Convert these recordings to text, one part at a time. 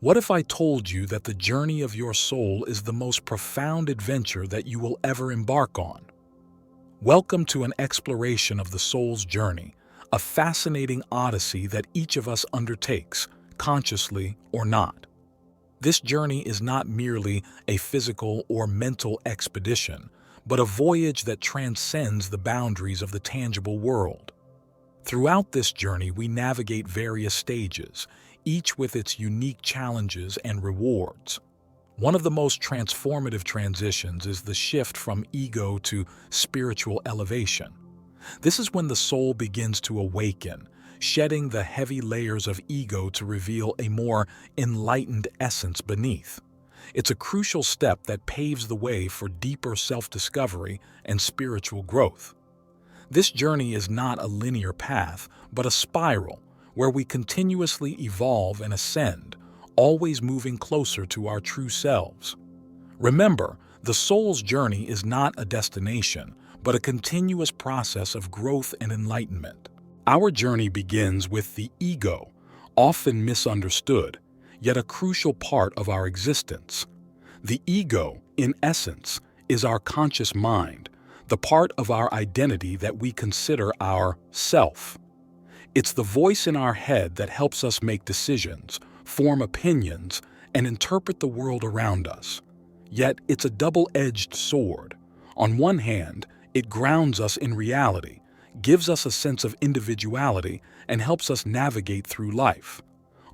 What if I told you that the journey of your soul is the most profound adventure that you will ever embark on? Welcome to an exploration of the soul's journey, a fascinating odyssey that each of us undertakes, consciously or not. This journey is not merely a physical or mental expedition, but a voyage that transcends the boundaries of the tangible world. Throughout this journey, we navigate various stages, each with its unique challenges and rewards. One of the most transformative transitions is the shift from ego to spiritual elevation. This is when the soul begins to awaken, shedding the heavy layers of ego to reveal a more enlightened essence beneath. It's a crucial step that paves the way for deeper self-discovery and spiritual growth. This journey is not a linear path, but a spiral where we continuously evolve and ascend, always moving closer to our true selves. Remember, the soul's journey is not a destination, but a continuous process of growth and enlightenment. Our journey begins with the ego, often misunderstood, yet a crucial part of our existence. The ego, in essence, is our conscious mind, the part of our identity that we consider our self. It's the voice in our head that helps us make decisions, form opinions, and interpret the world around us. Yet it's a double-edged sword. On one hand, it grounds us in reality, gives us a sense of individuality, and helps us navigate through life.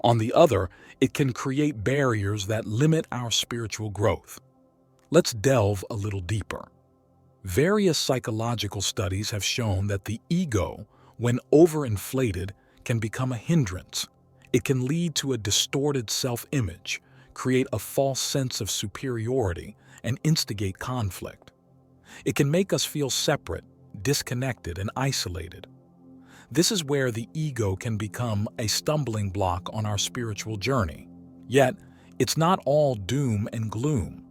On the other, it can create barriers that limit our spiritual growth. Let's delve a little deeper. Various psychological studies have shown that the ego, when overinflated, can become a hindrance. It can lead to a distorted self-image, create a false sense of superiority, and instigate conflict. It can make us feel separate, disconnected, and isolated. This is where the ego can become a stumbling block on our spiritual journey. Yet, it's not all doom and gloom.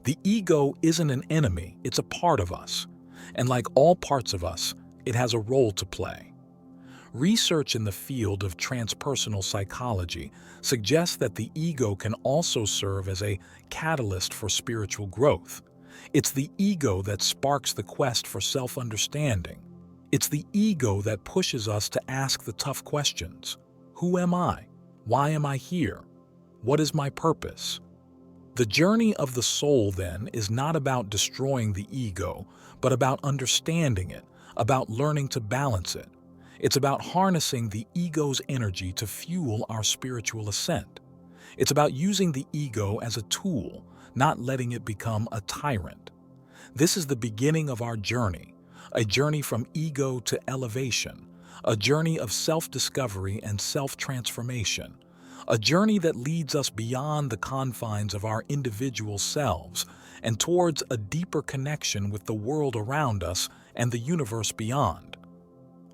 The ego isn't an enemy, it's a part of us. And like all parts of us, it has a role to play. Research in the field of transpersonal psychology suggests that the ego can also serve as a catalyst for spiritual growth. It's the ego that sparks the quest for self-understanding. It's the ego that pushes us to ask the tough questions. Who am I? Why am I here? What is my purpose? The journey of the soul, then, is not about destroying the ego, but about understanding it, about learning to balance it. It's about harnessing the ego's energy to fuel our spiritual ascent. It's about using the ego as a tool, not letting it become a tyrant. This is the beginning of our journey, a journey from ego to elevation, a journey of self-discovery and self-transformation, a journey that leads us beyond the confines of our individual selves and towards a deeper connection with the world around us and the universe beyond.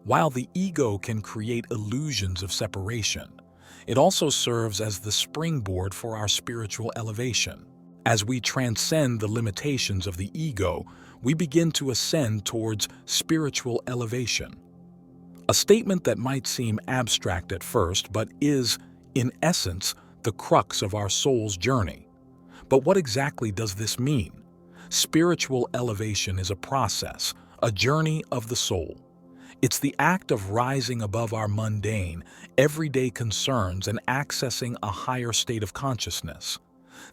While the ego can create illusions of separation, it also serves as the springboard for our spiritual elevation. As we transcend the limitations of the ego, we begin to ascend towards spiritual elevation. A statement that might seem abstract at first, but is, in essence, the crux of our soul's journey. But what exactly does this mean? Spiritual elevation is a process, a journey of the soul. It's the act of rising above our mundane, everyday concerns and accessing a higher state of consciousness.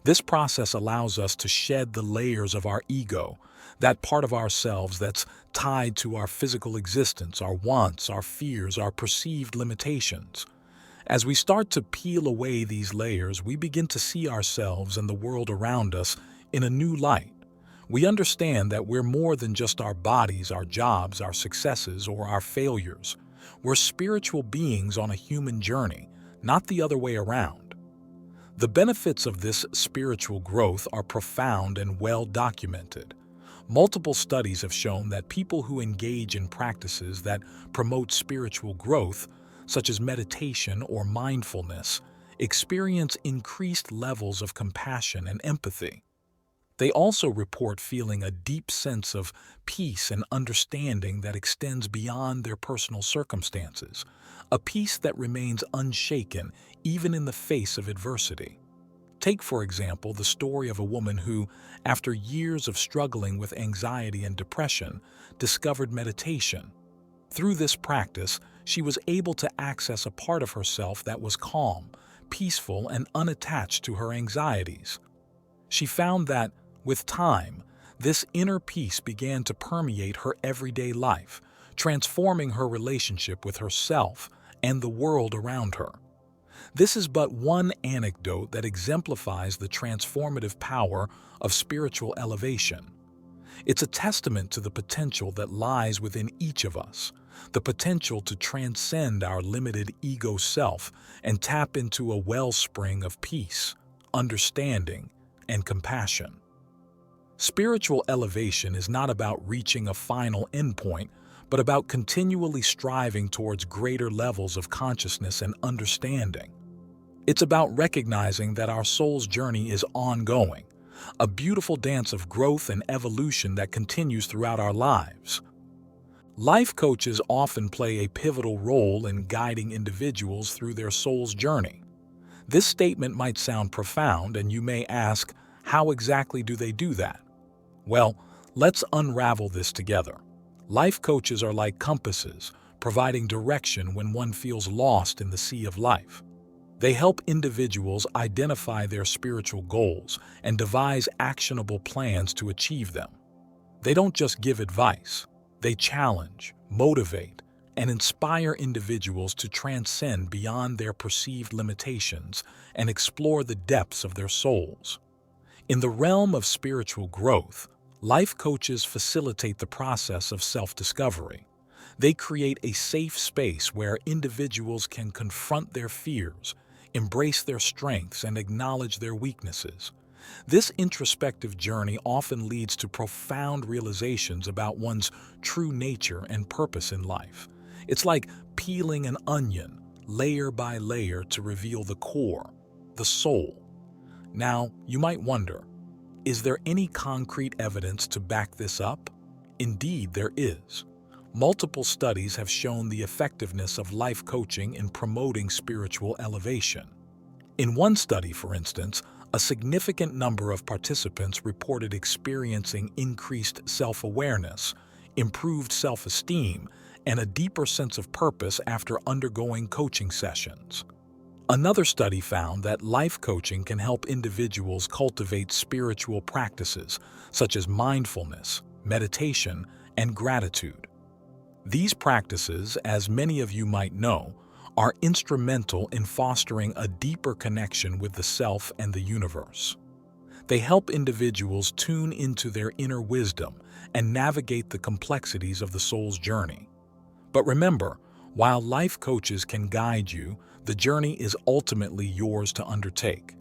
This process allows us to shed the layers of our ego, that part of ourselves that's tied to our physical existence, our wants, our fears, our perceived limitations. As we start to peel away these layers, we begin to see ourselves and the world around us in a new light. We understand that we're more than just our bodies, our jobs, our successes, or our failures. We're spiritual beings on a human journey, not the other way around. The benefits of this spiritual growth are profound and well documented. Multiple studies have shown that people who engage in practices that promote spiritual growth, such as meditation or mindfulness, experience increased levels of compassion and empathy. They also report feeling a deep sense of peace and understanding that extends beyond their personal circumstances, a peace that remains unshaken even in the face of adversity. Take, for example, the story of a woman who, after years of struggling with anxiety and depression, discovered meditation. Through this practice, she was able to access a part of herself that was calm, peaceful, and unattached to her anxieties. She found that, with time, this inner peace began to permeate her everyday life, transforming her relationship with herself and the world around her. This is but one anecdote that exemplifies the transformative power of spiritual elevation. It's a testament to the potential that lies within each of us, the potential to transcend our limited ego self and tap into a wellspring of peace, understanding, and compassion. Spiritual elevation is not about reaching a final endpoint, but about continually striving towards greater levels of consciousness and understanding. It's about recognizing that our soul's journey is ongoing, a beautiful dance of growth and evolution that continues throughout our lives. Life coaches often play a pivotal role in guiding individuals through their soul's journey. This statement might sound profound, and you may ask, how exactly do they do that? Well, let's unravel this together. Life coaches are like compasses, providing direction when one feels lost in the sea of life. They help individuals identify their spiritual goals and devise actionable plans to achieve them. They don't just give advice. They challenge, motivate, and inspire individuals to transcend beyond their perceived limitations and explore the depths of their souls. In the realm of spiritual growth, life coaches facilitate the process of self-discovery. They create a safe space where individuals can confront their fears, embrace their strengths, and acknowledge their weaknesses. This introspective journey often leads to profound realizations about one's true nature and purpose in life. It's like peeling an onion, layer by layer, to reveal the core, the soul. Now, you might wonder, is there any concrete evidence to back this up? Indeed, there is. Multiple studies have shown the effectiveness of life coaching in promoting spiritual elevation. In one study, for instance, a significant number of participants reported experiencing increased self-awareness, improved self-esteem, and a deeper sense of purpose after undergoing coaching sessions. Another study found that life coaching can help individuals cultivate spiritual practices such as mindfulness, meditation, and gratitude. These practices, as many of you might know, are instrumental in fostering a deeper connection with the self and the universe. They help individuals tune into their inner wisdom and navigate the complexities of the soul's journey. But remember, while life coaches can guide you, the journey is ultimately yours to undertake.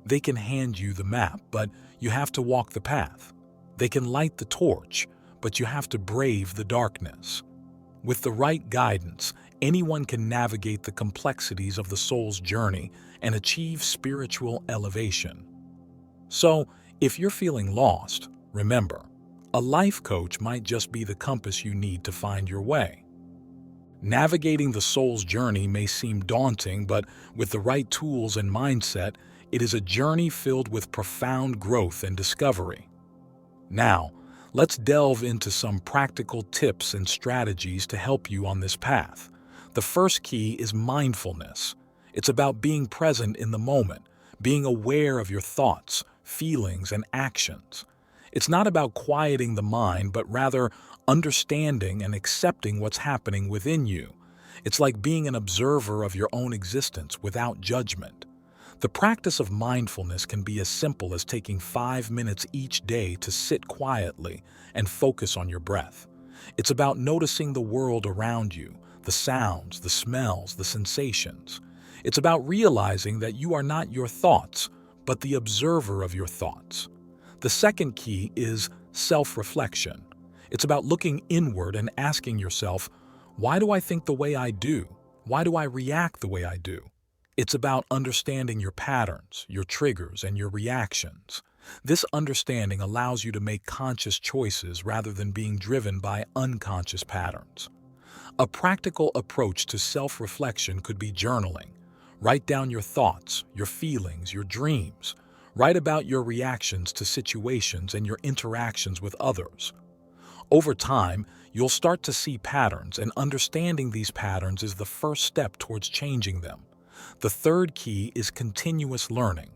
They can hand you the map, but you have to walk the path. They can light the torch, but you have to brave the darkness. With the right guidance, anyone can navigate the complexities of the soul's journey and achieve spiritual elevation. So, if you're feeling lost, remember, a life coach might just be the compass you need to find your way. Navigating the soul's journey may seem daunting, but with the right tools and mindset, it is a journey filled with profound growth and discovery. Now, let's delve into some practical tips and strategies to help you on this path. The first key is mindfulness. It's about being present in the moment, being aware of your thoughts, feelings, and actions. It's not about quieting the mind, but rather understanding and accepting what's happening within you. It's like being an observer of your own existence without judgment. The practice of mindfulness can be as simple as taking 5 minutes each day to sit quietly and focus on your breath. It's about noticing the world around you, the sounds, the smells, the sensations. It's about realizing that you are not your thoughts, but the observer of your thoughts. The second key is self-reflection. It's about looking inward and asking yourself, why do I think the way I do? Why do I react the way I do? It's about understanding your patterns, your triggers, and your reactions. This understanding allows you to make conscious choices rather than being driven by unconscious patterns. A practical approach to self-reflection could be journaling. Write down your thoughts, your feelings, your dreams. Write about your reactions to situations and your interactions with others. Over time, you'll start to see patterns, and understanding these patterns is the first step towards changing them. The third key is continuous learning.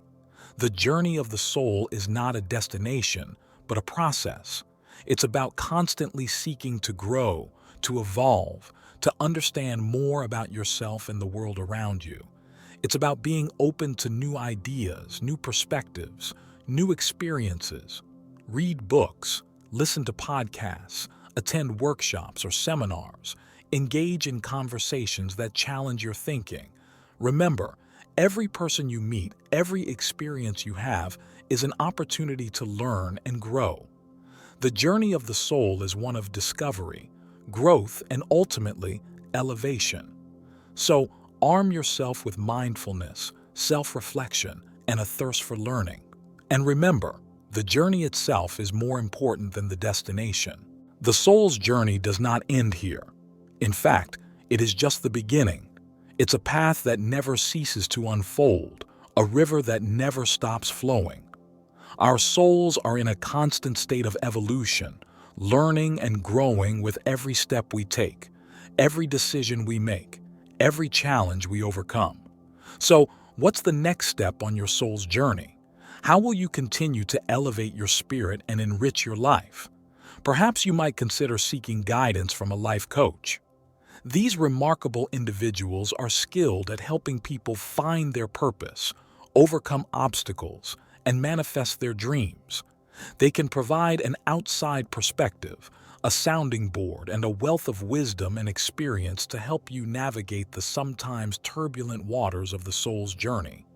The journey of the soul is not a destination, but a process. It's about constantly seeking to grow, to evolve, to understand more about yourself and the world around you. It's about being open to new ideas, new perspectives, new experiences. Read books, listen to podcasts, attend workshops or seminars, engage in conversations that challenge your thinking. Remember, every person you meet, every experience you have, is an opportunity to learn and grow. The journey of the soul is one of discovery, growth, and ultimately, elevation. So, arm yourself with mindfulness, self-reflection, and a thirst for learning. And remember, the journey itself is more important than the destination. The soul's journey does not end here. In fact, it is just the beginning. It's a path that never ceases to unfold, a river that never stops flowing. Our souls are in a constant state of evolution, learning and growing with every step we take, every decision we make, every challenge we overcome. So, what's the next step on your soul's journey? How will you continue to elevate your spirit and enrich your life? Perhaps you might consider seeking guidance from a life coach. These remarkable individuals are skilled at helping people find their purpose, overcome obstacles, and manifest their dreams. They can provide an outside perspective, a sounding board, and a wealth of wisdom and experience to help you navigate the sometimes turbulent waters of the soul's journey.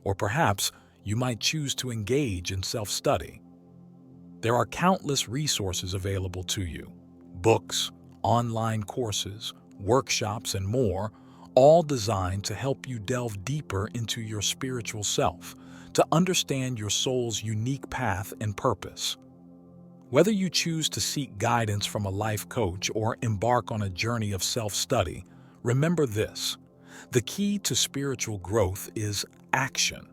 Or perhaps you might choose to engage in self-study. There are countless resources available to you: books, online courses, workshops, and more, all designed to help you delve deeper into your spiritual self, to understand your soul's unique path and purpose. Whether you choose to seek guidance from a life coach or embark on a journey of self-study, remember this: the key to spiritual growth is action.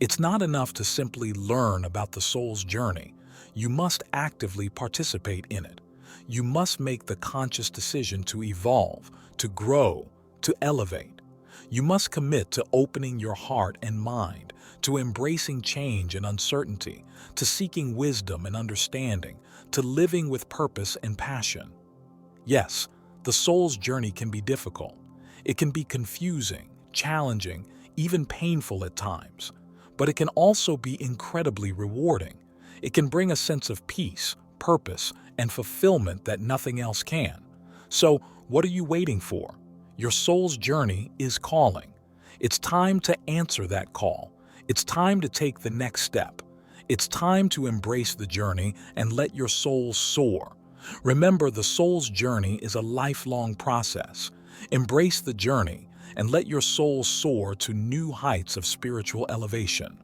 It's not enough to simply learn about the soul's journey. You must actively participate in it. You must make the conscious decision to evolve, to grow, to elevate. You must commit to opening your heart and mind, to embracing change and uncertainty, to seeking wisdom and understanding, to living with purpose and passion. Yes, the soul's journey can be difficult. It can be confusing, challenging, even painful at times. But it can also be incredibly rewarding. It can bring a sense of peace, purpose, and fulfillment that nothing else can. So, what are you waiting for? Your soul's journey is calling. It's time to answer that call. It's time to take the next step. It's time to embrace the journey and let your soul soar. Remember, the soul's journey is a lifelong process. Embrace the journey and let your soul soar to new heights of spiritual elevation.